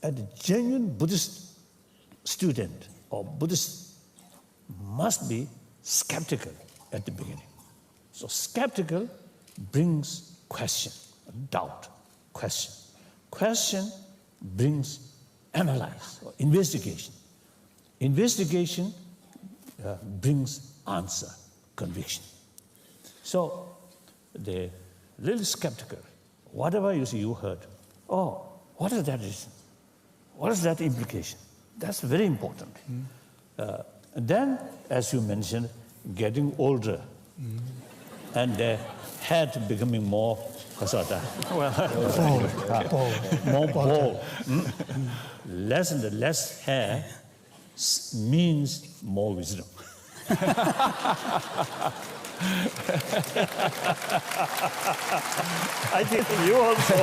a genuine Buddhist student or Buddhist must be skeptical at the beginning. So skeptical brings question, doubt, question. Question brings analyze or investigation. Investigation brings answer, conviction. So the little skeptical, whatever you heard, oh, what is that reason? What is that implication? That's very important. And then, as you mentioned, getting older and the head becoming more more bald. Less hair means more wisdom. I think you also.